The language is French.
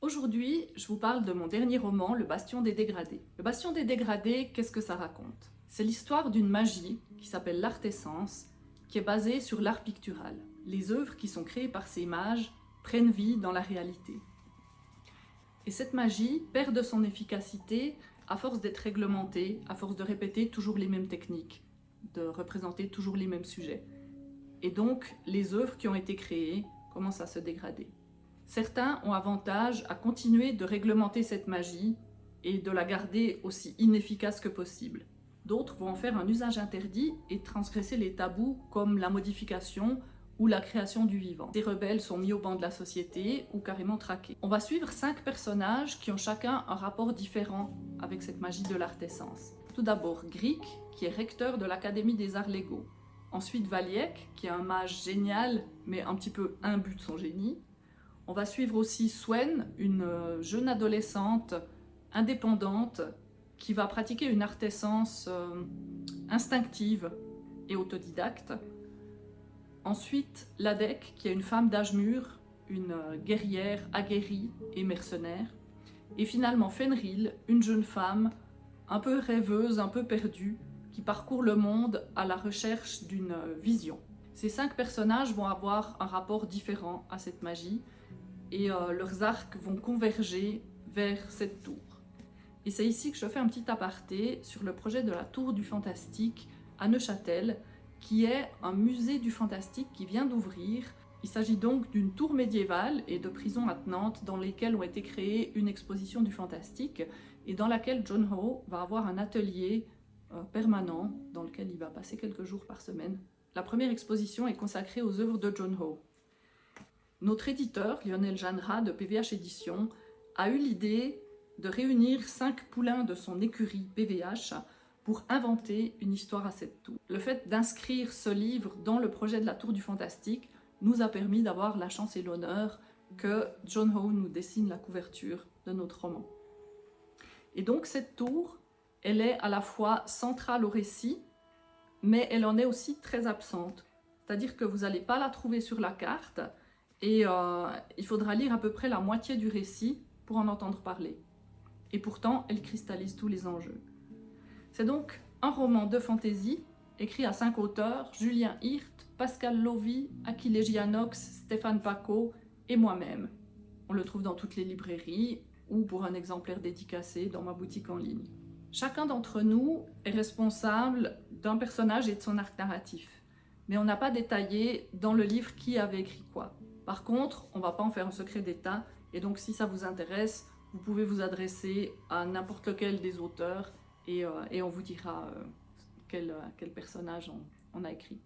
Aujourd'hui, je vous parle de mon dernier roman, Le Bastion des Dégradés. Le Bastion des Dégradés, qu'est-ce que ça raconte? C'est l'histoire d'une magie qui s'appelle l'artessence, qui est basée sur l'art pictural. Les œuvres qui sont créées par ces mages prennent vie dans la réalité. Et cette magie perd de son efficacité à force d'être réglementée, à force de répéter toujours les mêmes techniques, de représenter toujours les mêmes sujets. Et donc, les œuvres qui ont été créées commencent à se dégrader. Certains ont avantage à continuer de réglementer cette magie et de la garder aussi inefficace que possible. D'autres vont en faire un usage interdit et transgresser les tabous comme la modification ou la création du vivant. Ces rebelles sont mis au banc de la société ou carrément traqués. On va suivre 5 personnages qui ont chacun un rapport différent avec cette magie de l'artessence. Tout d'abord Gric, qui est recteur de l'Académie des Arts Légaux. Ensuite Valiek, qui est un mage génial mais un petit peu imbu de son génie. On va suivre aussi Swen, une jeune adolescente indépendante qui va pratiquer une artessence instinctive et autodidacte. Ensuite, Ladek, qui est une femme d'âge mûr, une guerrière aguerrie et mercenaire. Et finalement Fenrir, une jeune femme un peu rêveuse, un peu perdue, qui parcourt le monde à la recherche d'une vision. Ces 5 personnages vont avoir un rapport différent à cette magie, et leurs arcs vont converger vers cette tour. Et c'est ici que je fais un petit aparté sur le projet de la Tour du Fantastique à Neuchâtel, qui est un musée du fantastique qui vient d'ouvrir. Il s'agit donc d'une tour médiévale et de prisons attenantes dans lesquelles ont été créées une exposition du fantastique et dans laquelle John Ho va avoir un atelier permanent dans lequel il va passer quelques jours par semaine. La première exposition est consacrée aux œuvres de John Ho. Notre éditeur, Lionel Jeanneret de PVH Éditions, a eu l'idée de réunir 5 poulains de son écurie PVH pour inventer une histoire à cette tour. Le fait d'inscrire ce livre dans le projet de la Tour du Fantastique nous a permis d'avoir la chance et l'honneur que John Ho nous dessine la couverture de notre roman. Et donc cette tour, elle est à la fois centrale au récit, mais elle en est aussi très absente. C'est-à-dire que vous n'allez pas la trouver sur la carte, et il faudra lire à peu près la moitié du récit pour en entendre parler. Et pourtant, elle cristallise tous les enjeux. C'est donc un roman de fantaisie écrit à 5 auteurs, Julien Hirt, Pascal Lovy, Achille Gianox, Stéphane Paco et moi-même. On le trouve dans toutes les librairies ou pour un exemplaire dédicacé dans ma boutique en ligne. Chacun d'entre nous est responsable d'un personnage et de son arc narratif, mais on n'a pas détaillé dans le livre qui avait écrit quoi. Par contre, on ne va pas en faire un secret d'État, et donc si ça vous intéresse, vous pouvez vous adresser à n'importe lequel des auteurs et on vous dira quel personnage on a écrit.